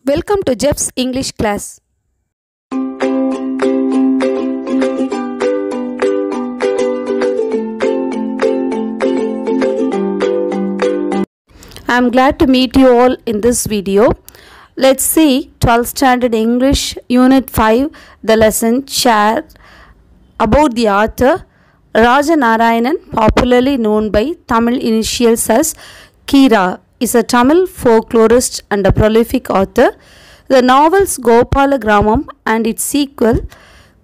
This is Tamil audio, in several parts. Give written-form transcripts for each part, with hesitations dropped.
Welcome to Jeff's English class. I am glad to meet you all in this video. Let's see 12th standard English unit 5, the lesson share about the author Raja Narayanan, popularly known by Tamil initials as Kira, is a Tamil folklorist and a prolific author. The novels Gopala Gramam and its sequel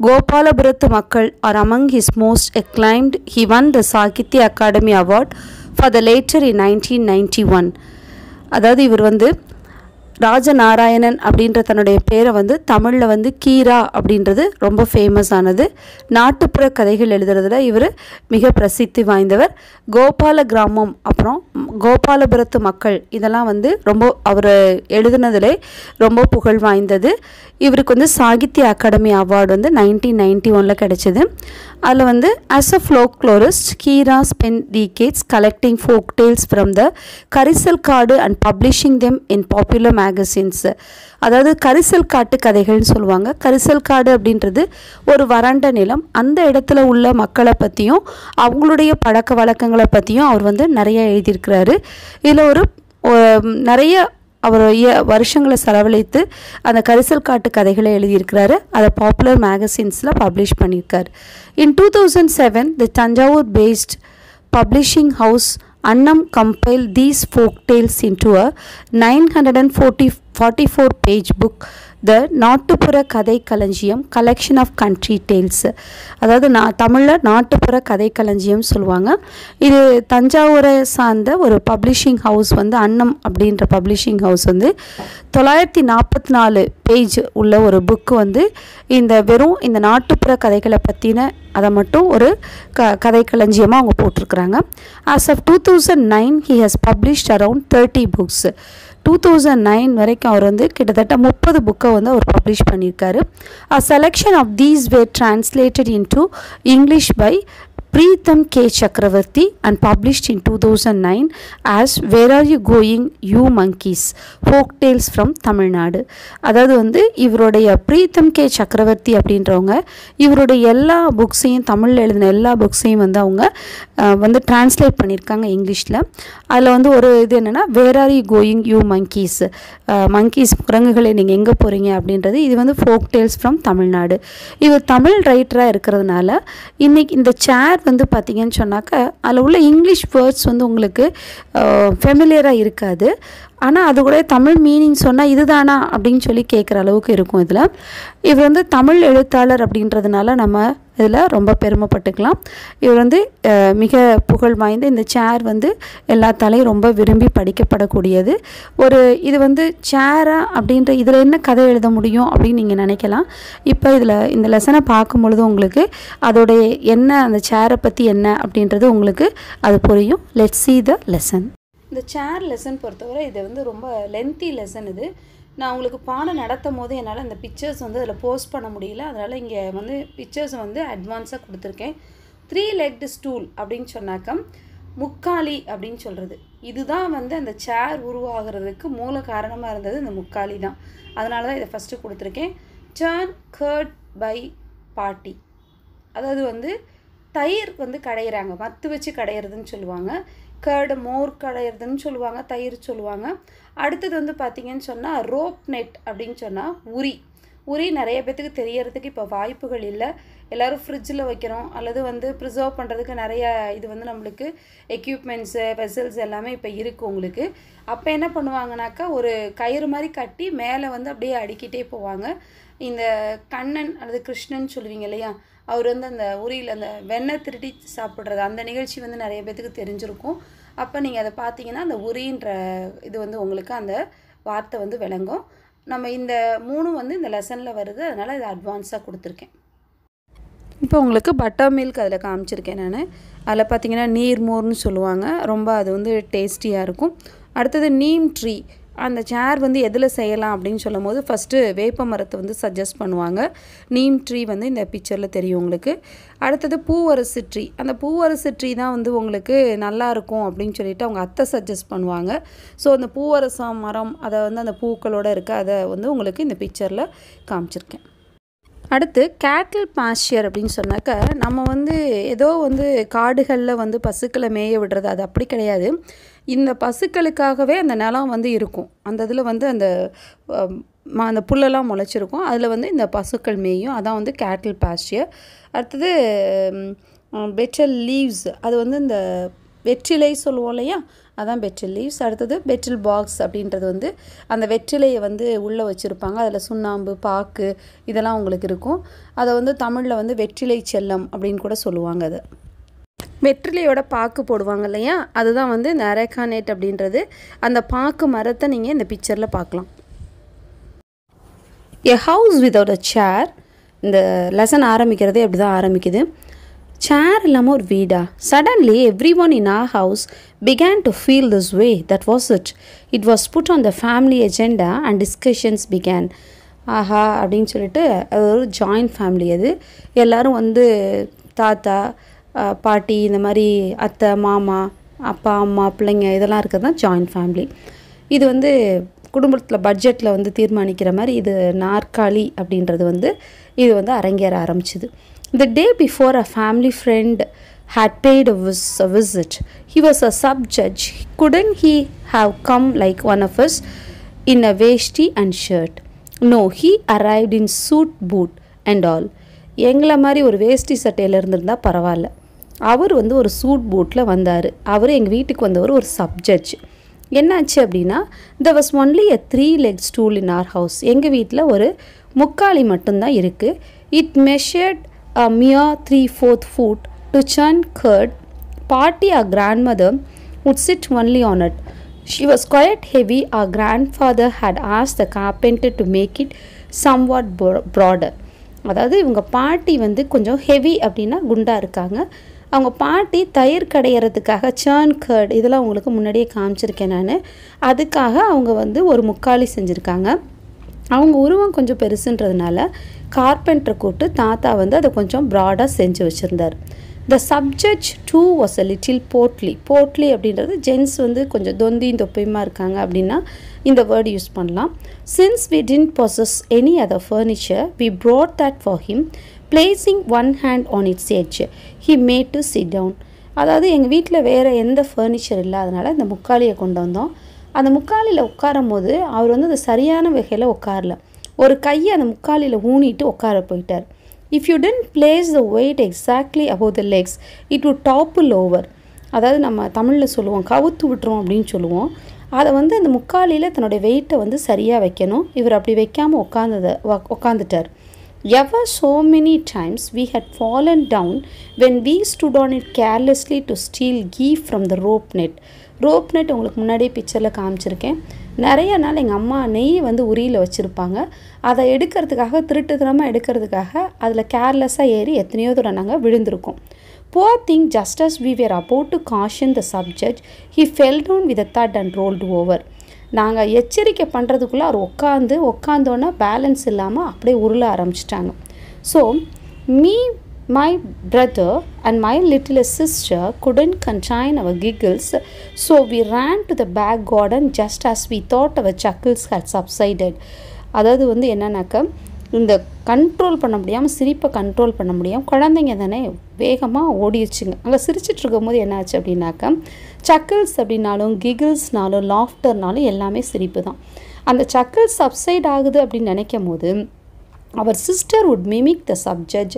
Gopalapurathu Makkal are among his most acclaimed. He won the Sakitya Academy Award for the latter in 1991. அதாவது இவர் ராஜநாராயணன் அப்படின்ற தன்னுடைய பேரை தமிழில் கீரா அப்படின்றது ரொம்ப ஃபேமஸ் ஆனது. நாட்டுப்புற கதைகள் எழுதுறதுல இவர் மிக பிரசித்தி வாய்ந்தவர். கோபால கிராமம் அப்புறம் கோபாலபுரத்து மக்கள் இதெல்லாம் ரொம்ப அவர் எழுதுனதிலே ரொம்ப புகழ் வாய்ந்தது. இவருக்கு சாகித்ய அகாடமி அவார்டு 1991 கிடைச்சது. அதில் as a folklorist, Kira spent decades collecting folk tales from the கரிசல் காடு and publishing them in popular magazines. அதாவது கரிசல் காட்டு கதைகள்னு சொல்லுவாங்க. கரிசல் காடு அப்படின்றது ஒரு வறண்ட நிலம். அந்த இடத்துல உள்ள மக்களை பற்றியும் அவங்களுடைய பழக்க வழக்கங்களை பற்றியும் அவர் நிறைய எழுதியிருக்கிறாரு. இதில் நிறைய அவர் வருஷங்களை செலவழித்து அந்த கரிசல் காட்டு கதைகளை எழுதியிருக்கிறாரு. அதை பாப்புலர் மேகசின்ஸில் பப்ளிஷ் பண்ணியிருக்காரு. In 2007, the Tanjavur based publishing house Annam compiled these folk tales into a 944 page book, The நாட்டுப்புற கதை களஞ்சியம் கலெக்ஷன் ஆஃப் கண்ட்ரி டேல்ஸ். அதாவது தமிழில் நாட்டுப்புற கதை களஞ்சியம் சொல்லுவாங்க. இது தஞ்சாவூரை சார்ந்த ஒரு பப்ளிஷிங் ஹவுஸ் அன்னம் அப்படின்ற பப்ளிஷிங் ஹவுஸ் 944 பேஜ் உள்ள ஒரு புக்கு இந்த வெறும் இந்த நாட்டுப்புற கதைகளை பற்றின அதை மட்டும் ஒரு கதை களஞ்சியமாக அவங்க போட்டிருக்கிறாங்க. As of 2009, he has published around 30 books. 2009 வரைக்கும் அவர் கிட்டத்தட்ட 30 புக்கை அவர் பப்ளிஷ் பண்ணியிருக்காரு. A selection of these were translated into English by Preetham K. Chakravarti and published in 2009 as Where Are You Going, You Monkeys? Folk Tales from Tamil Nadu. அதாவது இவருடைய பிரீத்தம் கே சக்கரவர்த்தி அப்படின்றவங்க இவருடைய எல்லா புக்ஸையும் தமிழில் எழுதின எல்லா புக்ஸையும் அவங்க டிரான்ஸ்லேட் பண்ணியிருக்காங்க இங்கிலீஷில். அதில் ஒரு இது என்னென்னா Where Are You Going, You Monkeys? Monkeys குரங்குகளை நீங்கள் எங்கே போகிறீங்க அப்படின்றது இது ஃபோக் டேல்ஸ் ஃப்ரம் தமிழ்நாடு. இவர் தமிழ் ரைட்டராக இருக்கிறதுனால இன்றைக்கி இந்த சேர் பார்த்தீங்கன்னு சொன்னாக்க அதில் உள்ள இங்கிலீஷ் வேர்ட்ஸ் உங்களுக்கு ஃபெமிலியராக இருக்காது. ஆனால் அது கூட தமிழ் மீனிங் சொன்னால் இதுதானா அப்படின்னு சொல்லி கேட்குற அளவுக்கு இருக்கும். இதில் இவர் தமிழ் எழுத்தாளர் அப்படின்றதுனால நம்ம இதில் ரொம்ப பெருமைப்பட்டுக்கலாம். இவர் மிக புகழ் வாய்ந்த இந்த சேர் எல்லாத்தாலையும் ரொம்ப விரும்பி படிக்கப்படக்கூடியது. இது சேரா அப்படின்ற இதில் என்ன கதை எழுத முடியும் அப்படின்னு நீங்கள் நினைக்கலாம். இப்போ இதில் இந்த லெசனை பார்க்கும் பொழுது உங்களுக்கு அதோடைய என்ன அந்த சேரை பற்றி என்ன அப்படின்றது உங்களுக்கு அது புரியும். Let's see the lesson. இந்த சேர் லெசன் பொறுத்தவரை இது ரொம்ப லென்த்தி லெசன். இது நான் உங்களுக்கு பாடம் நடத்தும் போது என்னால் அந்த பிக்சர்ஸ் அதில் போஸ்ட் பண்ண முடியல. அதனால் இங்கே பிக்சர்ஸ் அட்வான்ஸாக கொடுத்துருக்கேன். 3-legged ஸ்டூல் அப்படின்னு சொன்னாக்க முக்காலி அப்படின்னு சொல்கிறது. இதுதான் அந்த சேர் உருவாகிறதுக்கு மூல காரணமாக இருந்தது இந்த முக்காலி தான். அதனால தான் இதை ஃபஸ்ட்டு கொடுத்துருக்கேன். டர்ன் கர்ட் பை பாட்டி. அதாவது தயிர் கடையிறாங்க, மத்து வச்சு கடையிறதுன்னு சொல்லுவாங்க. கர்டு மோர் கடையிறதுன்னு சொல்லுவாங்க, தயிர் சொல்லுவாங்க. அடுத்தது பார்த்திங்கன்னு சொன்னால் ரோப் நெட் அப்படின்னு சொன்னால் உரி நிறைய பேர்த்துக்கு தெரியறதுக்கு இப்போ வாய்ப்புகள் இல்லை. எல்லோரும் ஃப்ரிட்ஜில் வைக்கிறோம் அல்லது ப்ரிசர்வ் பண்ணுறதுக்கு நிறைய இது நம்மளுக்கு எக்யூப்மெண்ட்ஸு வெசல்ஸ் எல்லாமே இப்போ இருக்குது உங்களுக்கு. அப்போ என்ன பண்ணுவாங்கனாக்கா ஒரு கயிறு மாதிரி கட்டி மேலே அப்படியே அடுக்கிட்டே போவாங்க. இந்த கண்ணன் அல்லது கிருஷ்ணன் சொல்லுவீங்க இல்லையா, அவர் அந்த உரியில் அந்த வெண்ணெய் திருடி சாப்பிட்றது அந்த நிகழ்ச்சி நிறைய பேர்த்துக்கு தெரிஞ்சிருக்கும். அப்போ நீங்கள் அதை பார்த்தீங்கன்னா அந்த உரின்ற இது உங்களுக்கு அந்த வார்த்தை விளங்கும். நம்ம இந்த மூணும் இந்த லெசனில் வருது, அதனால் இது அட்வான்ஸாக கொடுத்துருக்கேன். இப்போ உங்களுக்கு பட்டர் மில்க் அதில் காமிச்சிருக்கேன் நான். அதில் பார்த்தீங்கன்னா நீர்மோர்னு சொல்லுவாங்க, ரொம்ப அது டேஸ்டியாக இருக்கும். அடுத்தது நீம் ட்ரீ. அந்த சேர் வந்து எதில் செய்யலாம் அப்படின்னு சொல்லும் போது ஃபஸ்ட்டு வேப்ப மரத்தை வந்து சஜஸ்ட் பண்ணுவாங்க. நீம் ட்ரீ வந்து இந்த பிக்சரில் தெரியும் உங்களுக்கு. அடுத்தது பூவரசு ட்ரீ. அந்த பூவரசு ட்ரீ தான் வந்து உங்களுக்கு நல்லாயிருக்கும் அப்படின்னு சொல்லிட்டு அவங்க அத்தை சஜஸ்ட் பண்ணுவாங்க. ஸோ அந்த பூவரச மரம் அதை வந்து அந்த பூக்களோடு இருக்க அதை வந்து உங்களுக்கு இந்த பிக்சரில் காமிச்சிருக்கேன். அடுத்து கேட்டில் பாஸ்ச்சர் அப்படின்னு சொன்னாக்க நம்ம வந்து ஏதோ வந்து காடுகளில் வந்து பசுக்களை மேய விடுறது, அது அப்படி கிடையாது. இந்த பசுக்களுக்காகவே அந்த நிலம் வந்து இருக்கும். அந்த இதில் வந்து அந்த புல்லெல்லாம் முளைச்சிருக்கும். அதில் வந்து இந்த பசுக்கள் மேயும். அதான் வந்து கேட்டில் பாஸ்ச்சர். அடுத்தது பெட்டல் லீவ்ஸ், அது வந்து இந்த வெற்றிலை சொல்லுவோம் இல்லையா, அதான் பெட்டில் லீவ்ஸ். அடுத்தது பெட்டில் பாக்ஸ் அப்படின்றது வந்து அந்த வெற்றிலையை வந்து உள்ளே வச்சுருப்பாங்க. அதில் சுண்ணாம்பு, பாக்கு இதெல்லாம் உங்களுக்கு இருக்கும். அதை வந்து தமிழில் வந்து வெற்றிலை செல்லம் அப்படின்னு கூட சொல்லுவாங்க. அது வெற்றிலையோட பாக்கு போடுவாங்க இல்லையா, அதுதான் வந்து இந்த அரேகானேட் அப்படின்றது. அந்த பாக்கு மரத்தை நீங்கள் இந்த பிக்சரில் பார்க்கலாம். எ ஹவுஸ் வித்தவுட் அ சேர். இந்த லெசன் ஆரம்பிக்கிறதே அப்படி தான் ஆரம்பிக்குது. சேர் இல்லாமல் ஒரு வீடா? Suddenly everyone in our house began to feel this way. That was it. It was put on the family agenda and discussions began. ஆஹா அப்படின்னு சொல்லிட்டு அது ஒரு ஜாயிண்ட் ஃபேமிலி. அது எல்லோரும் வந்து தாத்தா பாட்டி இந்த மாதிரி அத்தை மாமா அப்பா அம்மா பிள்ளைங்க இதெல்லாம் இருக்கிறது தான் ஜாயிண்ட் ஃபேமிலி. இது வந்து குடும்பத்தில் பட்ஜெட்டில் வந்து தீர்மானிக்கிற மாதிரி இது நாற்காலி அப்படின்றது வந்து இது வந்து அரங்கேற ஆரம்பிச்சுது. The day before, a family friend had paid a visit. He was a sub-judge. Couldn't he have come like one of us in a vesti and shirt? No, he arrived in suit, boot and all. எங்களை மாதிரி ஒரு வேஷ்டி சட்டையில் இருந்திருந்தால் பரவாயில்ல. அவர் வந்து ஒரு சூட் பூட்டில் வந்தார். அவர் எங்கள் வீட்டுக்கு வந்தவர் ஒரு சப்ஜட்ஜ். என்னாச்சு அப்படின்னா, there was only a 3-leg stool in our house. எங்கள் வீட்டில் ஒரு முக்காலி மட்டும்தான் இருக்குது. It measured a mere 3/4 foot. To churn curd, Party, our grandmother, would sit only on it. She was quite heavy. Our grandfather had asked the carpenter to make it somewhat broader. அதாவது இவங்க பாட்டி வந்து கொஞ்சம் ஹெவி அப்படின்னா குண்டாக இருக்காங்க. அவங்க பாட்டி தயிர் கடையிறதுக்காக சேர்ன் கர்ட் இதெல்லாம் உங்களுக்கு முன்னாடியே காமிச்சிருக்கேன் நான். அதுக்காக அவங்க வந்து ஒரு முக்காலி செஞ்சுருக்காங்க. அவங்க உருவம் கொஞ்சம் பெருசுன்றதுனால கார்பெண்டரை கூப்பிட்டு தாத்தா வந்து அதை கொஞ்சம் ப்ராடாக செஞ்சு வச்சுருந்தார். The subject two was a little portly அப்படின்றது ஜென்ஸ் வந்து கொஞ்சம் தொந்தியும் தொப்பையுமா இருக்காங்க அப்படின்னா இந்த வேர்டு யூஸ் பண்ணலாம். Since we didn't possess any other furniture we brought that for him, placing one hand on its edge. He made to sit down. அதாவது எங்கள் வீட்டில் வேறு எந்த ஃபர்னிச்சர் இல்லாதனால இந்த முக்காலியை கொண்டு வந்தோம். அந்த முக்காலியில் உட்காரும் போது அவர் வந்து அது சரியான வகையில் உட்காரல. ஒரு கையை அந்த முக்காலியில் ஊனிட்டு உட்கார போயிட்டார். If you then place the weight exactly above the legs it would topple over. அதாவது நம்ம தமிழில் சொல்லுவோம் கவுத்து விட்டுரும் அப்படின்னு சொல்லுவோம். அதை வந்து அந்த முக்காலியில் தன்னுடைய வெயிட்டை வந்து சரியாக வைக்கணும். இவர் அப்படி வைக்காமல் உட்காந்துட்டார். Ever so many times we had fallen down when we stood on it carelessly to steal ghee from the rope net. Rope net உங்களுக்கு முன்னாடியே பிக்சரில் காமிச்சிருக்கேன். நிறைய நாள் எங்கள் அம்மா நெய் வந்து உரியில் வச்சுருப்பாங்க. அதை எடுக்கிறதுக்காக திருட்டுத்தனமாக எடுக்கிறதுக்காக அதில் கேர்லெஸ்ஸாக ஏறி எத்தனையோ தூரம் நாங்கள் விழுந்திருக்கோம். Poor thing, just as we were about to caution the subject, he fell down with a thud and rolled over. நாங்கள் எச்சரிக்கை பண்ணுறதுக்குள்ளே அவர் உட்காந்தோன்னா பேலன்ஸ் இல்லாமல் அப்படியே உருள ஆரம்பிச்சிட்டாங்க. So my brother and my little sister couldn't contain our giggles, so we ran to the back garden just as we thought our chuckles had subsided. அதாவது வந்து என்னன்னாக்கா இந்த கண்ட்ரோல் பண்ண முடியாமல் சிரிப்பை கண்ட்ரோல் பண்ண முடியாமல் குழந்தைங்க தானே வேகமாக ஓடிடுச்சுங்க. அங்கே சிரிச்சிட்டு இருக்கும்போது என்னாச்சு அப்படின்னாக்கா சக்கிள்ஸ் அப்படின்னாலும் கிகிள்ஸ்னாலும் லாஃப்டர்னாலும் எல்லாமே சிரிப்பு தான். அந்த சக்கிள்ஸ் சப்சைட் ஆகுது அப்படின்னு நினைக்கும் போது our sister would mimic the subjudge,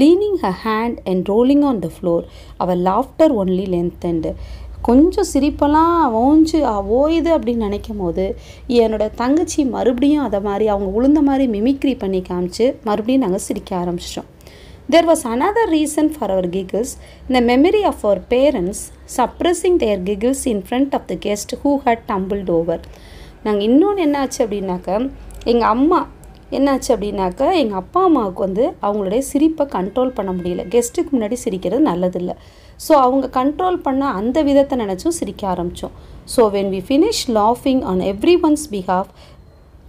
leaning her hand and rolling on the floor. Our laughter only lengthened. கொஞ்சம் சிரிப்பெல்லாம் ஓயுது அப்படின்னு நினைக்கும் போது என்னோடய தங்கச்சி மறுபடியும் அதை மாதிரி அவங்க உளுந்த மாதிரி மிமிக்ரி பண்ணி காமிச்சு மறுபடியும் நாங்கள் சிரிக்க ஆரம்பிச்சிட்டோம். There was another reason for our giggles, the memory of our parents suppressing their giggles in front of the guest who had tumbled over. நாங்கள் இன்னொன்று என்னாச்சு அப்படின்னாக்கா எங்கள் அப்பா அம்மாவுக்கு வந்து அவங்களுடைய சிரிப்பை கண்ட்ரோல் பண்ண முடியல. கெஸ்ட்டுக்கு முன்னாடி சிரிக்கிறது நல்லதில்லை. ஸோ அவங்க கண்ட்ரோல் பண்ண அந்த விதத்தை நினச்சும் சிரிக்க ஆரம்பித்தோம். ஸோ வென் வி ஃபினிஷ் லாஃபிங் on everyone's behalf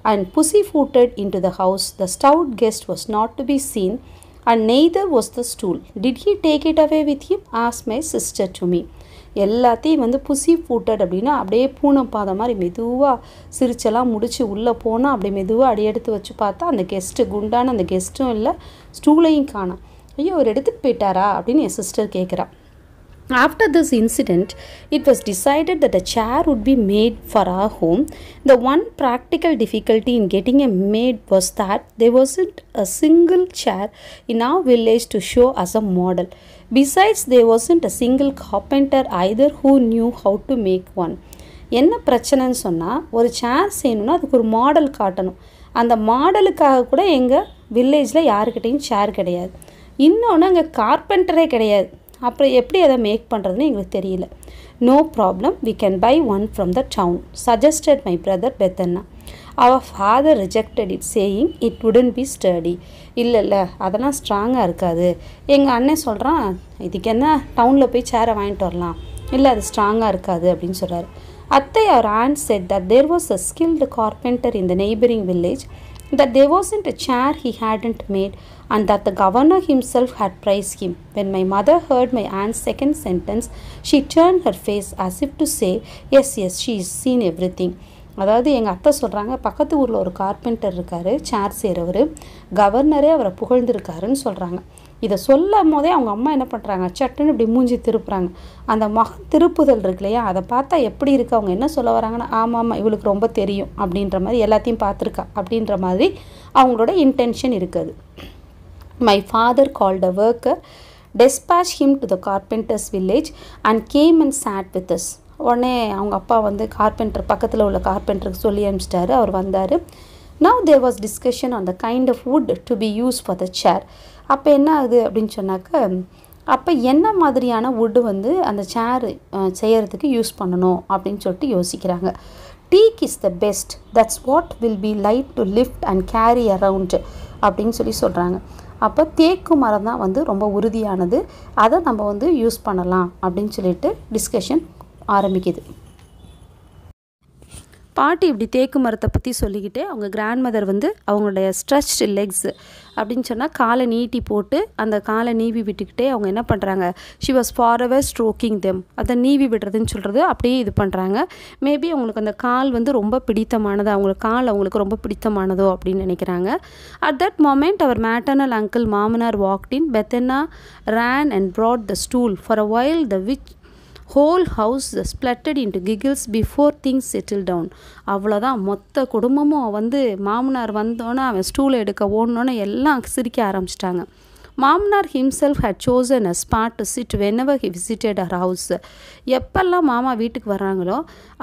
and pussyfooted into the house, the stout guest was not to be seen, and neither was the stool. Did he take it away with him? Asked my sister to me. எல்லாத்தையும் வந்து புசி ஃபூட்டட் அப்படின்னா அப்படியே பூனை பாதை மாதிரி மெதுவாக சிரிச்செல்லாம் முடித்து உள்ளே போனால் அப்படியே மெதுவாக அடி எடுத்து வச்சு பார்த்தா அந்த கெஸ்ட்டு குண்டான அந்த கெஸ்ட்டும் இல்லை, ஸ்டூலையும் காணோம். ஐயோ அவர் எடுத்துகிட்டு போயிட்டாரா அப்படின்னு என் சிஸ்டர் கேட்குறா. After this incident, it was decided that a chair would be made for our home. The one practical difficulty in getting a maid was that there wasn't a single chair in our village to show as a model. Besides, there wasn't a single carpenter either who knew how to make one. என்ன பிரச்சனைன்னு சொன்னால், ஒரு சேர் செய்யணும்னா அதுக்கு ஒரு மாடல் காட்டணும். அந்த மாடலுக்காக கூட எங்கள் வில்லேஜில் யாருக்கிட்டையும் சேர் கிடையாது. இன்னொன்று அங்கே கார்பெண்டரே கிடையாது. அப்புறம் எப்படி அதை மேக் பண்ணுறதுன்னு எங்களுக்கு தெரியல. No problem, we can buy one from the town, suggested my brother Pethanna. Our father rejected it, saying it wouldn't be sturdy. இல்லை அதெல்லாம் ஸ்ட்ராங்காக இருக்காது. எங்கள் அண்ணன் சொல்கிறான், இதுக்கு என்ன டவுனில் போய் சேரை வாங்கிட்டு வரலாம், இல்லை அது ஸ்ட்ராங்காக இருக்காது அப்படின்னு சொல்கிறார். அத்தை our aunt said that there was a skilled carpenter in the neighboring village, that there wasn't a chair he hadn't made, and that the governor himself had praised him. When my mother heard my aunt's second sentence, she turned her face as if to say, yes, she has seen everything. அதாவது எங்கள் அத்தை சொல்கிறாங்க, பக்கத்து ஊரில் ஒரு கார்பெண்டர் இருக்கார், சேர் செய்கிறவர், கவர்னரே அவரை புகழ்ந்துருக்காருன்னு சொல்கிறாங்க. இதை சொல்லும் போதே அவங்க அம்மா என்ன பண்ணுறாங்க, சட்டுன்னு இப்படி மூஞ்சி திருப்புறாங்க. அந்த திருப்புதல் இருக்கு இல்லையா, அதை பார்த்தா எப்படி இருக்குது, அவங்க என்ன சொல்ல வராங்கன்னா, ஆமாம் இவளுக்கு ரொம்ப தெரியும் அப்படின்ற மாதிரி, எல்லாத்தையும் பார்த்துருக்கா அப்படின்ற மாதிரி அவங்களோட இன்டென்ஷன் இருக்குது. My father called a worker, dispatched him to the carpenter's village and came and sat with us. உடனே அவங்க அப்பா வந்து கார்பெண்டர் பக்கத்தில் உள்ள கார்பெண்டருக்கு சொல்லி அனுப்பிச்சிட்டாரு. அவர் வந்தார். Now there was discussion on the kind of wood to be used for the chair. அப்போ என்ன ஆகுது அப்படின்னு சொன்னாக்க, அப்போ என்ன மாதிரியான வுட்டு வந்து அந்த சேர் செய்கிறதுக்கு யூஸ் பண்ணணும் அப்படின்னு சொல்லிட்டு யோசிக்கிறாங்க. Teak is the best, that's what will be light to lift and carry around அப்படின்னு சொல்கிறாங்க. அப்போ தேக்கு மரம் தான் வந்து ரொம்ப உறுதியானது, அதை நம்ம வந்து யூஸ் பண்ணலாம் அப்படின்னு சொல்லிட்டு டிஸ்கஷன் ஆரம்பிக்குது. பாட்டி இப்படி தேக்கு மரத்தை பற்றி சொல்லிக்கிட்டு அவங்க கிராண்ட் மதர் வந்து அவங்களுடைய ஸ்ட்ரெச்டு லெக்ஸ் அப்படின்னு சொன்னால் காலை நீட்டி போட்டு அந்த காலை நீவி விட்டுக்கிட்டே அவங்க என்ன பண்ணுறாங்க, she was for ever stroking them, அதை நீவி விடுறதுன்னு சொல்கிறது அப்படியே இது பண்ணுறாங்க. மேபி அவங்களுக்கு அந்த கால் வந்து ரொம்ப பிடித்தமானது, அவங்களுக்கு கால் அவங்களுக்கு ரொம்ப பிடித்தமானதோ அப்படின்னு நினைக்கிறாங்க. At that moment our maternal uncle மாமனார் walked in. Pethanna ran and brought the stool. For a while the whole house splattered into giggles before things settled down. அவ்வளோதான், மொத்த குடும்பமும் வந்து மாமனார் வந்தோன்னே அவன் ஸ்டூலை எடுக்க ஓடனோன்னே எல்லாம் சிரிக்க ஆரம்பிச்சிட்டாங்க. மாமனார் himself had chosen a spot to sit whenever he visited her house. எப்பெல்லாம் மாமா வீட்டுக்கு வர்றாங்களோ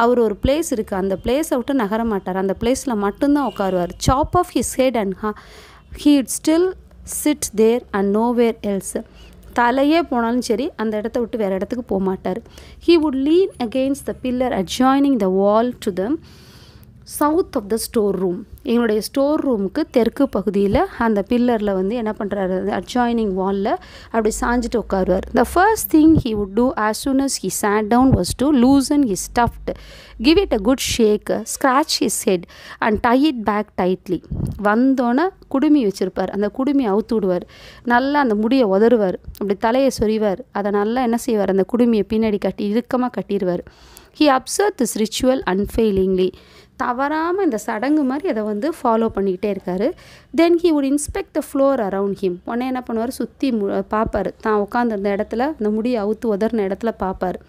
அவர் ஒரு பிளேஸ் இருக்குது, அந்த பிளேஸை விட்டு நகர மாட்டார், அந்த பிளேஸில் மட்டும்தான் உட்காருவார். chop off his head and he would still sit there and nowhere else. தலையே போனாலும் சரி அந்த இடத்த விட்டு வேறு இடத்துக்கு போக மாட்டார். He would lean against the pillar adjoining the wall to the south of the store room. எங்களுடைய ஸ்டோர் ரூமுக்கு தெற்கு பகுதியில் அந்த பில்லரில் வந்து என்ன பண்ணுறாரு, அட்ஜாயினிங் வாலில் அப்படி சாஞ்சிட்டு உட்காருவார். The first thing he would do as soon as he sat down was to loosen his tuft, give it a good shake, scratch his head and tie it back tightly. வந்தோன்னே குடுமி வச்சுருப்பார், அந்த குடுமி அவுத்து விடுவார், நல்லா அந்த முடியை உதறுவார், அப்படி தலையை சொறிவார், அதை நல்லா என்ன செய்வார், அந்த குடுமியை பின்னாடி இறுக்கமாக கட்டிடுவார். He observed this ritual unfailingly. தவறாமல் இந்த சடங்கு மாதிரி அதை வந்து ஃபாலோ பண்ணிக்கிட்டே இருக்கார். Then he would inspect the floor around him. உடனே என்ன பண்ணுவார், சுற்றி பார்ப்பார், தான் உட்காந்துருந்த இடத்துல அந்த முடியை அவுத்து உதறின இடத்துல பார்ப்பார்.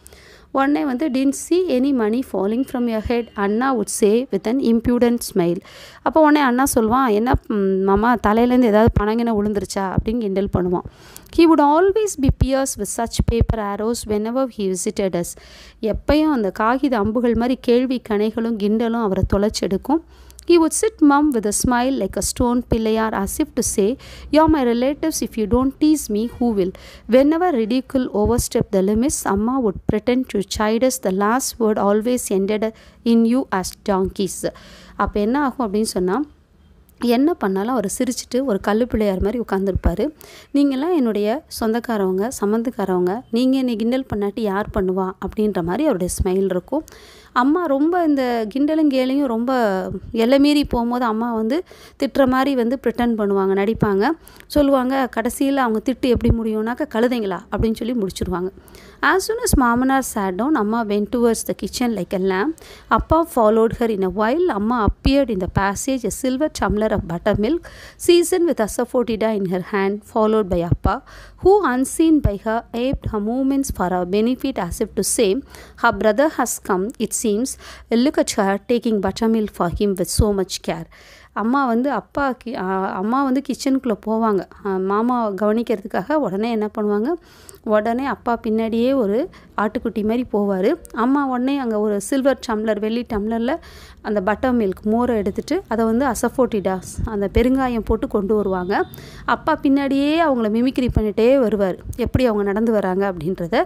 உடனே வந்து didn't see any money falling from your head, Anna would say with an impudent smile. அப்போ உடனே அண்ணா சொல்லுவான், என்ன மாமா தலையிலேருந்து ஏதாவது பணங்கின விழுந்துருச்சா அப்படின்னு கிண்டல் பண்ணுவான். He would always be pierced with such paper arrows whenever he visited us. எப்பையும் அந்த காகித அம்புகள் மாதிரி கேள்வி கணைகளும் கிண்டலும் அவரை தொலைச்செடுக்கும். He would sit mum with a smile like a stone pillar, as if to say, "You're my relatives. If you don't tease me, who will?" Whenever ridicule overstepped the limits, Amma would pretend to chide us. The last word always ended in "you as donkeys." அப்போ என்ன ஆகும் அப்படின்னு சொன்னால், என்ன பண்ணாலும் அவர் சிரிச்சிட்டு ஒரு கல்லு பிள்ளையார் மாதிரி உட்காந்துருப்பார். நீங்கள்லாம் என்னுடைய சொந்தக்காரவங்க, சம்மந்தக்காரவங்க, நீங்கள் என்னை கிண்டல் பண்ணாட்டி யார் பண்ணுவா அப்படின்ற மாதிரி அவருடைய ஸ்மைல் இருக்கும். அம்மா ரொம்ப இந்த கிண்டலும் கேலியும் ரொம்ப எல்லை மீறி போகும்போது அம்மா வந்து திட்டுற மாதிரி வந்து ப்ரிட்டன் பண்ணுவாங்க, நடிப்பாங்க. சொல்லுவாங்க, கடைசியில் அவங்க திட்டு எப்படி முடியும்னாக்கா கழுதைங்களா அப்படின்னு சொல்லி முடிச்சுடுவாங்க. As soon as Mamanar sat down, Amma went towards the kitchen like a lamb. Appa followed her in a while. Amma appeared in the passage, a silver tumbler of buttermilk, seasoned with asafoetida in her hand, followed by Appa, who, unseen by her, aped her movements for her benefit as if to say, her brother has come, it seems. Look at her taking buttermilk for him with so much care. அம்மா வந்து கிச்சனுக்குள்ளே போவாங்க மாமாவை கவனிக்கிறதுக்காக. உடனே என்ன பண்ணுவாங்க, உடனே அப்பா பின்னாடியே ஒரு ஆட்டுக்குட்டி மாதிரி போவார். அம்மா உடனே அங்கே ஒரு சில்வர் டம்ளர், வெள்ளி டம்ளரில் அந்த பட்டர் மில்க் மோரை எடுத்துகிட்டு அதை வந்து அசஃபோட்டிடாஸ் அந்த பெருங்காயம் போட்டு கொண்டு வருவாங்க. அப்பா பின்னாடியே அவங்கள மிமிக்ரி பண்ணிகிட்டே வருவார், எப்படி அவங்க நடந்து வராங்க அப்படின்றத.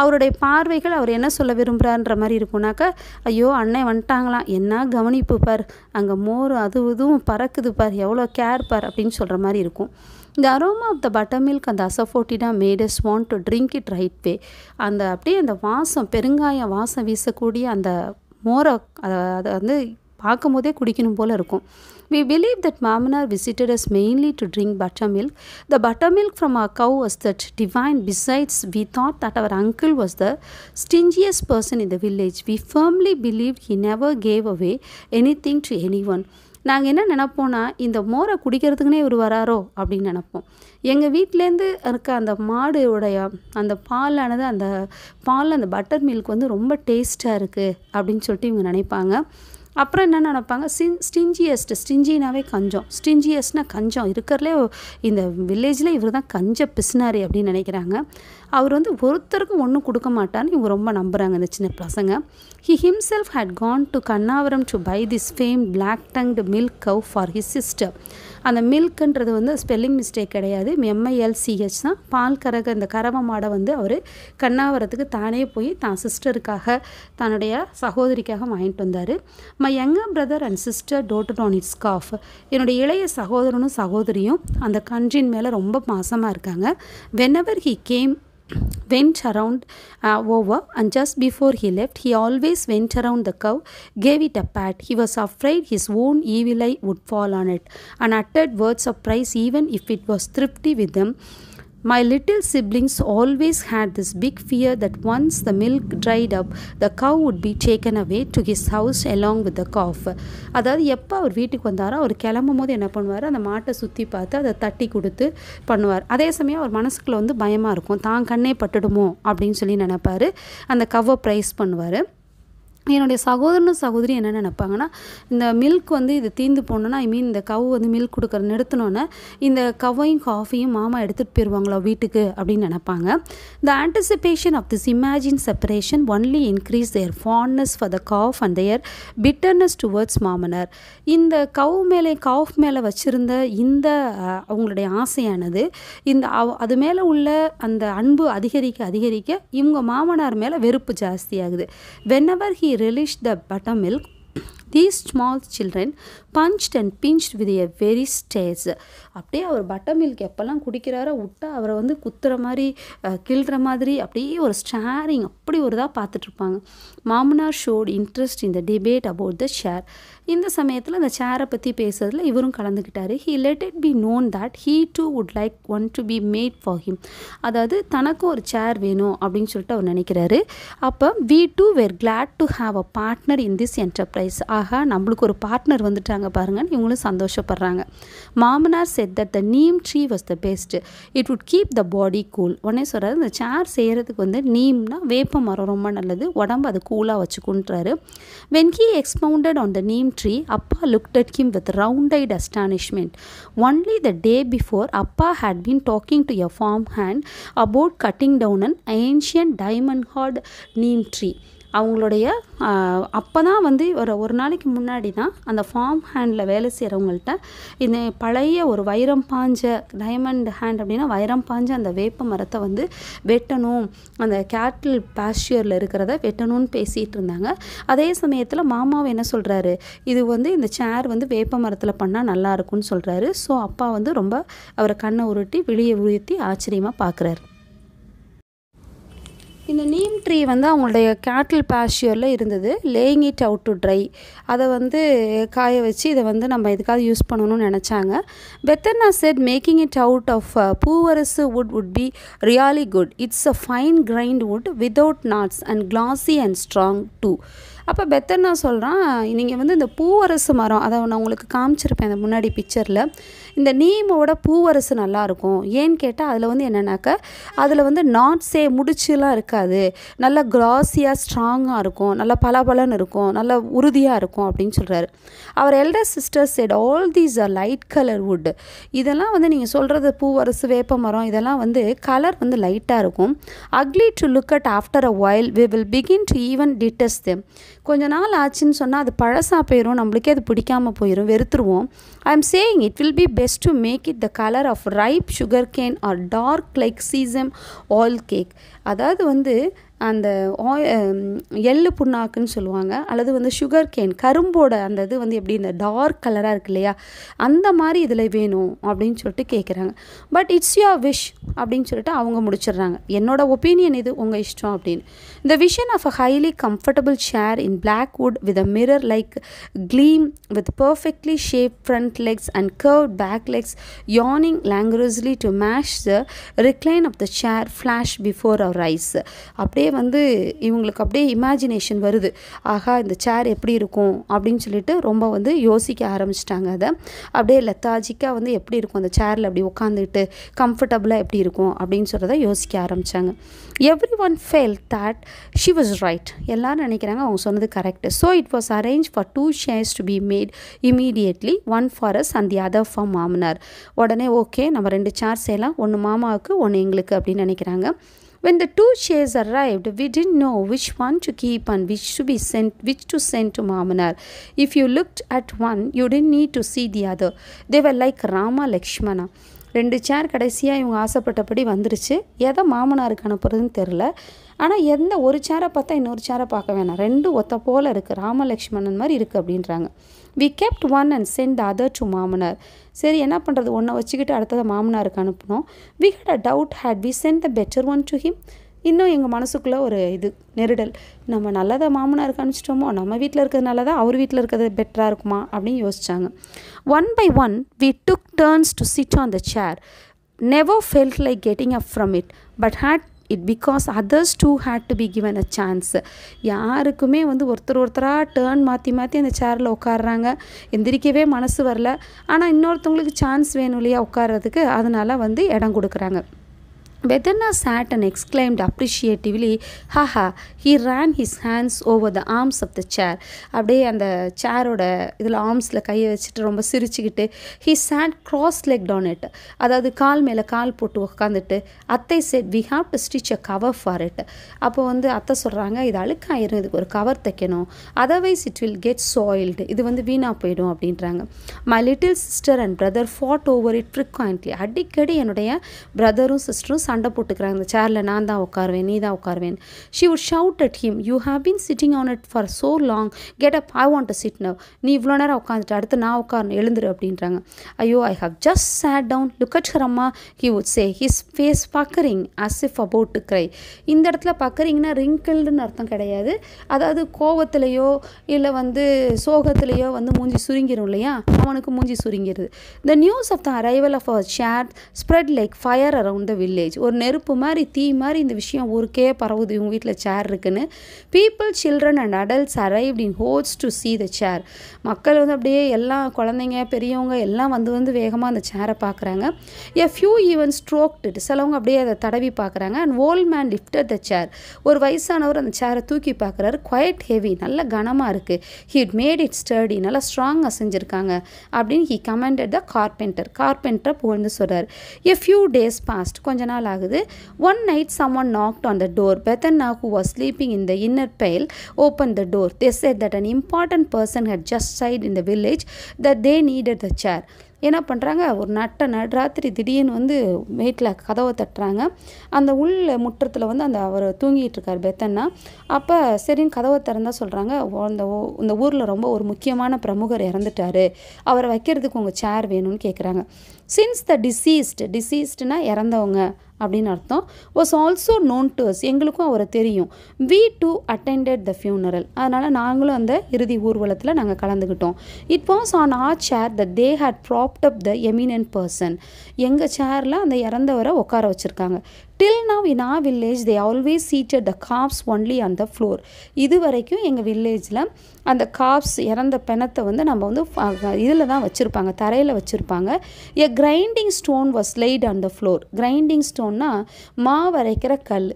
அவருடைய பார்வைகள் அவர் என்ன சொல்ல விரும்புகிறான்ற மாதிரி இருக்கும்னாக்கா, ஐயோ அண்ணன் வந்துட்டாங்களாம், என்ன கவனிப்பு பார், அங்கே மோர் அது இதுவும் பறக்குது பார், எவ்வளோ கேர் பார் அப்படின்னு சொல்கிற மாதிரி இருக்கும். The aroma of the buttermilk and the asafoetida made us want to drink it right way. அந்த அப்படியே அந்த வாசம், பெருங்காயம் வாசம் வீசக்கூடிய அந்த மோரை அதை வந்து பார்க்கும் போதே குடிக்கணும் போல் இருக்கும். We believe that Mamanar visited us mainly to drink buttermilk. The buttermilk from our cow was that divine. Besides, we thought that our uncle was the stingiest person in the village. We firmly believed he never gave away anything to anyone. நாங்கள் என்ன நினப்போன்னா, இந்த மோரை குடிக்கிறதுக்குனே இவர் வராரோ அப்படின்னு நினப்போம். எங்கள் வீட்டிலேருந்து இருக்க அந்த மாடுடைய அந்த பாலானது, அந்த பாலில் அந்த பட்டர் மில்க் வந்து ரொம்ப டேஸ்ட்டாக இருக்குது அப்படின்னு சொல்லிட்டு இவங்க நினைப்பாங்க. அப்புறம் என்ன நினைப்பாங்க, ஸ்டிஞ்சினாவே கஞ்சம், ஸ்டிஞ்சியஸ்னால் கஞ்சம், இருக்கிறதுலே இந்த வில்லேஜில் இவர் தான் கஞ்ச பிஸ்னாரி அப்படின்னு நினைக்கிறாங்க. அவர் வந்து ஒருத்தருக்கும் ஒன்றும் கொடுக்க மாட்டார்னு இவங்க ரொம்ப நம்புகிறாங்க இந்த சின்ன பசங்க. He himself had gone to Kannavaram to buy this famed black-tongued milk cow for his sister. அந்த மில்க்குன்றது வந்து ஸ்பெல்லிங் மிஸ்டேக் கிடையாது, MILCH தான். பால் கறக இந்த கறவை மாடை வந்து அவர் கண்ணாவரத்துக்கு தானே போய் தான் சிஸ்டருக்காக, தன்னுடைய சகோதரிக்காக வாங்கிட்டு வந்தார். My younger brother and sister doted on its calf. என்னுடைய இளைய சகோதரனும் சகோதரியும் அந்த கன்றின் மேலே ரொம்ப பாசமாக இருக்காங்க. whenever he went around over, and just before he left, he always went around the cow, gave it a pat. He was afraid his own evil eye would fall on it, and uttered words of praise even if it was thrifty with them. My little siblings always had this big fear that once the milk dried up, the cow would be taken away to his house along with the calf. அதாவது எப்போ அவர் வீட்டுக்கு வந்தாரோ, அவர் கிளம்பும் போது என்ன பண்ணுவார், அந்த மாட்டை சுற்றி பார்த்து அதை தட்டி கொடுத்து பண்ணுவார். அதே சமயம் அவர் மனசுக்குள்ளே வந்து பயமாக இருக்கும், தான் கண்ணே பட்டுடுமோ அப்படின்னு சொல்லி நினைப்பார். அந்த கவ்வை ப்ரைஸ் பண்ணுவார். என்னுடைய சகோதரனும் சகோதரி என்ன நினைப்பாங்கன்னா, இந்த மில்க் வந்து இது தீர்ந்து போனோன்னா, இந்த கவ் வந்து மில்க் கொடுக்குற நிறுத்தினோன்னே இந்த கவ்வையும் காஃபியும் மாமா எடுத்துகிட்டு போயிடுவாங்களோ வீட்டுக்கு அப்படின்னு நினைப்பாங்க. The anticipation of this imagined separation only increased their fondness for the calf and their bitterness towards Mamanar. இந்த கவ் மேலே காஃப் மேலே வச்சுருந்த இந்த அவங்களுடைய ஆசையானது, அது மேலே உள்ள அந்த அன்பு அதிகரிக்க இவங்க மாமனார் மேலே வெறுப்பு ஜாஸ்தியாகுது. Whenever he relished the buttermilk, these small children punched and pinched with a very stares. அப்படியே அவர் பட்டர் மில்க் எப்போல்லாம் குடிக்கிறாரோ விட்டா அவரை வந்து குத்துற மாதிரி, கிள்ற மாதிரி, அப்படியே ஒரு ஸ்டாரிங் அப்படி ஒரு இதாக பார்த்துட்ருப்பாங்க. மாமனார் showed interest in the debate about the chair. இந்த சமயத்தில் அந்த சேரை பற்றி பேசுறதுல இவரும் கலந்துக்கிட்டார். He let it be known that he too would like one to be made for him. அதாவது தனக்கும் ஒரு சேர் வேணும் அப்படின்னு சொல்லிட்டு அவர் நினைக்கிறாரு. அப்போ we too were glad to have a partner in this enterprise. ஆகா, நம்மளுக்கு ஒரு பார்ட்னர் வந்துட்டாங்க பாருங்கன்னு இவங்களும் சந்தோஷப்படுறாங்க. மாமனார் said that the neem tree was the best. It would keep the body cool. உடனே சொல்கிறாரு, இந்த சேர் செய்கிறதுக்கு வந்து நீம்னா வேப்ப மரம் ரொம்ப நல்லது, உடம்பு அது கூலாக வச்சுக்குன்றாரு. When he expounded on the neem tree, Appa looked at him with round-eyed astonishment. Only the day before, Appa had been talking to a farm hand about cutting down an ancient diamond-hard neem tree. அவங்களுடைய அப்போ தான் வந்து ஒரு நாளைக்கு முன்னாடி தான் அந்த ஃபார்ம் ஹேண்டில் வேலை செய்கிறவங்கள்ட்ட இந்த பழைய ஒரு வைரம் பாஞ்ச டைமண்ட் ஹேண்ட் அப்படின்னா வைரம் பாஞ்ச அந்த வேப்ப மரத்தை வந்து வெட்டணும், அந்த கேட்டில் பாஸ்டியரில் இருக்கிறத வெட்டணும்னு பேசிகிட்டு இருந்தாங்க. அதே சமயத்தில் மாமாவை என்ன சொல்கிறாரு, இது வந்து இந்த சேர் வந்து வேப்ப மரத்தில் பண்ணால் நல்லா இருக்கும்னு சொல்கிறாரு. ஸோ அப்பா வந்து ரொம்ப அவரை கண்ணை உருட்டி வெளியே உயர்த்தி ஆச்சரியமாக பார்க்குறாரு. இந்த நீம் ட்ரீ வந்து அவங்களுடைய கேட்டில் பாஸ்டியரில் இருந்தது. Laying it out to try, அதை வந்து காய வச்சு இதை வந்து நம்ம இதுக்காக யூஸ் பண்ணணும்னு நினச்சாங்க. Pethanna said making it out of poovarasu would be really good. It's a fine grained wood without knots and glossy and strong too. அப்போ பெத்தர்னா சொல்கிறான், நீங்கள் வந்து இந்த பூவரசு மரம், அதை நான் உங்களுக்கு காமிச்சிருப்பேன் அந்த முன்னாடி பிக்சரில், இந்த நீமோட பூவரசு நல்லாயிருக்கும். ஏன்னு கேட்டால் அதில் வந்து என்னென்னாக்கா அதில் வந்து நாட்ஸே முடிச்சுலாம் இருக்காது, நல்லா கிளாஸியாக ஸ்ட்ராங்காக இருக்கும், நல்லா பலபலன்னு இருக்கும், நல்லா உறுதியாக இருக்கும் அப்படின்னு சொல்கிறாரு. Our elder sister said all these are light colour wood. இதெல்லாம் வந்து நீங்கள் சொல்கிறது பூவரசு வேப்ப மரம் இதெல்லாம் வந்து கலர் வந்து லைட்டாக இருக்கும். Ugly to look at after a while we will begin to even detest them. கொஞ்ச நாள் ஆச்சுன்னு சொன்னால் அது பழசாக போயிடும், நம்மளுக்கே அது பிடிக்காமல் போயிடும், வெறுத்துருவோம். I am saying it will be best to make it the colour of ripe sugar cane or dark like sesame oil cake. அதாவது வந்து அந்த எள்ளு புண்ணாக்குன்னு சொல்லுவாங்க, அல்லது வந்து சுகர் கேன் கரும்போட அந்த இது வந்து எப்படி இந்த டார்க் கலராக இருக்கு இல்லையா, அந்த மாதிரி இதில் வேணும் அப்படின்னு சொல்லிட்டு கேட்குறாங்க. பட் இட்ஸ் யுவர் விஷ் அப்படின்னு சொல்லிட்டு அவங்க முடிச்சிடுறாங்க. என்னோட ஒப்பீனியன் இது, உங்கள் இஷ்டம் அப்படின்னு. The vision of a highly comfortable chair in black wood with a mirror-like gleam with perfectly shaped front legs and curved back legs yawning languorously to match the recline of the chair flashed before our eyes. அப்படியே வந்து இவங்களுக்கு அப்படியே இமேஜினேஷன் வருது, ஆகா இந்த சேர் எப்படி இருக்கும் அப்படின்னு சொல்லிட்டு ரொம்ப வந்து யோசிக்க ஆரம்பிச்சிட்டாங்க. அதை அப்படியே லெத்தாஜிக்காக வந்து எப்படி இருக்கும் அந்த சேரில் அப்படி உட்காந்துட்டு கம்ஃபர்டபுளாக எப்படி இருக்கும் அப்படின்னு சொல்கிறத யோசிக்க ஆரம்பித்தாங்க. Every one felt that she was right. எல்லோரும் நினைக்கிறாங்க அவங்க சொன்னது correct. So it was arrange for 2 chairs to be made immediately, one for us and the other for மாமனார். உடனே ஓகே நம்ம 2 சேர் செய்யலாம், ஒன்று மாமாவுக்கு ஒன்று எங்களுக்கு அப்படின்னு நினைக்கிறாங்க. When the 2 chairs arrived, we didn't know which one to keep and which to send to Mamanar. If you looked at one, you didn't need to see the other. They were like Rama Lakshmana. 2 சேர் கடைசியாக இவங்க ஆசைப்பட்டபடி வந்துருச்சு. எதை மாமனாருக்கு அனுப்புறதுன்னு தெரில. ஆனால் எந்த ஒரு சேரை பார்த்தா இன்னொரு சேரை பார்க்க வேணாம், 2 ஒத்த போல் இருக்குது, ராமலக்ஷ்மணன் மாதிரி இருக்குது அப்படின்றாங்க. We kept one and sent the other to மாமனார். சரி என்ன பண்ணுறது, ஒன்றை வச்சுக்கிட்டு அடுத்ததை மாமனாருக்கு அனுப்பினோம். We had a doubt, had we sent the better one to him? இன்னும் எங்கள் மனசுக்குள்ளே ஒரு இது நெருடல், நம்ம நல்லதை மாமனாருக்கு அனுப்பிச்சிட்டோமோ, நம்ம வீட்டில் இருக்கிறது நல்லதா அவர் வீட்டில் இருக்கிறது பெட்டராக இருக்குமா அப்படின்னு யோசித்தாங்க. One by one we took turns to sit on the chair. Never felt like getting up from it, but had it because others too had to be given a chance. யாருக்குமே வந்து ஒருத்தராக டேர்ன் மாற்றி அந்த சேரில் உட்காடுறாங்க, எந்திரிக்கவே மனசு வரல, ஆனால் இன்னொருத்தவங்களுக்கு சான்ஸ் வேணும் இல்லையா உட்கார்றதுக்கு, அதனால் வந்து இடம் கொடுக்குறாங்க. Vedana sat and exclaimed appreciatively, haha, he ran his hands over the arms of the chair. அப்படியே அந்த சேரோட இதில் ஆர்ம்ஸில் கையை வச்சுட்டு ரொம்ப சிரிச்சுக்கிட்டு, he sat cross-legged on it. அதாவது கால் மேலே கால் போட்டு உட்காந்துட்டு, அத்தை said we have to stitch a cover for it. அப்போ வந்து அத்தை சொல்கிறாங்க, இது அழுக்காயிரும், இதுக்கு ஒரு கவர் தைக்கணும், otherwise it will get soiled, இது வந்து வீணாக போயிடும் அப்படின்றாங்க. My little sister and brother fought over it frequently. அடிக்கடி என்னுடைய பிரதரும் சிஸ்டரும் சண்டை போட்டுக்கிறாங்க, இந்த சேரில் நான் தான் உட்காருவேன், நீ தான் உட்காருவேன். She would shout at him, you have been sitting on it for so long, get up, I want to sit now. நீ இவ்வளோ நேரம் உட்காந்துட்டு அடுத்து நான் உட்காரணும், எழுந்துரு அப்படின்றாங்க. ஐயோ, I have just sat down, look at her amma, he would say, his face puckering as if about to cry. இந்த இடத்துல பக்கரிங்னா ரிங்கிள்டுன்னு அர்த்தம் கிடையாது, அதாவது கோவத்திலையோ இல்லை வந்து சோகத்திலையோ வந்து மூஞ்சி சுருங்கிடும் இல்லையா, அவனுக்கு மூஞ்சி சுருங்கிடுது. The news of the arrival of our chair spread like fire around the village. ஒரு நெருப்பு மாதிரி தீ மாதிரி இந்த விஷயம் ஊருக்கே பரவுது, இவங்க வீட்டில் சேர் இருக்குன்னு. People, children and adults arrived in hordes to see the chair. மக்கள் வந்து அப்படியே எல்லாம் குழந்தைங்க பெரியவங்க எல்லாம் வந்து வேகமாக அந்த சேரை பார்க்குறாங்க. a few even stroked it. சிலவங்க அப்படியே அதை தடவி பார்க்குறாங்க. and old man lifted the chair. ஒரு வயசானவர் அந்த சேரை தூக்கி பார்க்குறாரு. quite heavy, நல்ல கனமாக இருக்குது. he had made it sturdy, நல்லா ஸ்ட்ராங்காக செஞ்சுருக்காங்க அப்படின்னு he commended the carpenter. கார்பெண்டரை புகழ்ந்து சொல்கிறார். a few days passed. கொஞ்ச நாள் நாள் ஆகுது. One night someone knocked on the door. Bethanna, who was sleeping in the inner pale, opened the door. They said that an important person had just died in the village, that they needed the chair. என்ன பண்ணுறாங்க, ஒரு நடுராத்திரி திடீர்னு வந்து வீட்டில் கதவை தட்டுறாங்க. அந்த உள் முற்றத்தில் வந்து அவர் தூங்கிட்டு இருக்கார் பெத்தன்னா. அப்போ சரின்னு கதவை திறந்தா சொல்கிறாங்க, இந்த ஊரில் ரொம்ப ஒரு முக்கியமான பிரமுகர் இறந்துட்டார், அவரை வைக்கிறதுக்கு உங்கள் சேர் வேணும்னு கேட்குறாங்க. சின்ஸ் த டிசீஸ்ட்னா இறந்தவங்க அப்படின்னு அர்த்தம், was also known to us, எங்களுக்கும் அவரை தெரியும். we too attended the funeral, அதனால் நாங்களும் அந்த இறுதி ஊர்வலத்தில் நாங்கள் கலந்துக்கிட்டோம். It was on our chair that they had propped up the eminent person, எங்கள் சேரில் அந்த இறந்தவரை உட்கார வச்சுருக்காங்க. Till now in our village they always seated the corpse only on the floor. இது வரைக்கும் எங்கள் வில்லேஜில் அந்த காப்ஸ் இறந்த பிணத்தை வந்து நம்ம வந்து இதில் தான் வச்சுருப்பாங்க, தரையில் வச்சுருப்பாங்க. A grinding stone was laid on the floor. grinding stoneனா மாவு அரைக்கிற கல்.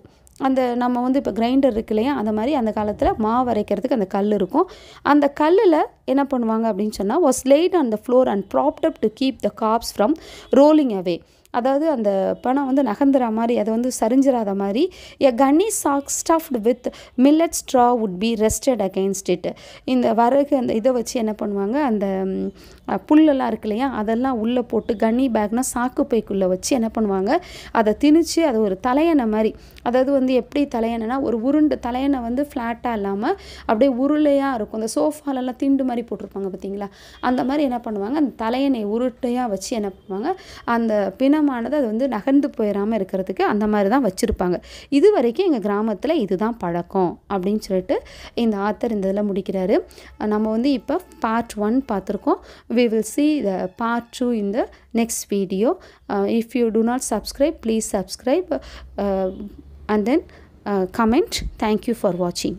அந்த நம்ம வந்து இப்போ கிரைண்டர் இருக்கு இல்லையா, அந்த மாதிரி அந்த காலத்தில் மாவு அரைக்கிறதுக்கு அந்த கல் இருக்கும். அந்த கல்லில் என்ன பண்ணுவாங்க அப்படின்னு சொன்னால், was laid on the floor and propped up to keep the corpse from rolling away. அதாவது அந்த பணம் வந்து நகர்ந்துற மாதிரி, அதை வந்து சரிஞ்சிராத மாதிரி. a gunny sack stuffed with millet straw would be rested against it. இந்த வரகு அந்த இதை வச்சு என்ன பண்ணுவாங்க, அந்த புல்லெல்லாம் இருக்கு இல்லையா, அதெல்லாம் உள்ளே போட்டு, கன்னி பேக்னா சாக்கு பைக்குள்ளே வச்சு என்ன பண்ணுவாங்க, அதை திணிச்சு அது ஒரு தலையணை மாதிரி. அதாவது வந்து எப்படி தலையணைனா, ஒரு உருண்டு தலையணை வந்து ஃப்ளாட்டாக இல்லாமல் அப்படியே உருளையாக இருக்கும். அந்த சோஃபாலெல்லாம் திண்டு மாதிரி போட்டிருப்பாங்க பார்த்தீங்களா, அந்த மாதிரி என்ன பண்ணுவாங்க, அந்த தலையணை உருட்டையாக வச்சு என்ன பண்ணுவாங்க, அந்த பிணமானது அது வந்து நகர்ந்து போயிடாமல் இருக்கிறதுக்கு அந்த மாதிரி தான் வச்சுருப்பாங்க. இது வரைக்கும் எங்கள் கிராமத்தில் இதுதான் பழக்கம் அப்படின்னு சொல்லிட்டு இந்த ஆத்தர் இந்த இதில் முடிக்கிறாரு. நம்ம வந்து இப்போ பார்ட் 1 பார்த்துருக்கோம். We will see the part 2 in the next video. If you do not subscribe, please subscribe and then comment. Thank you for watching.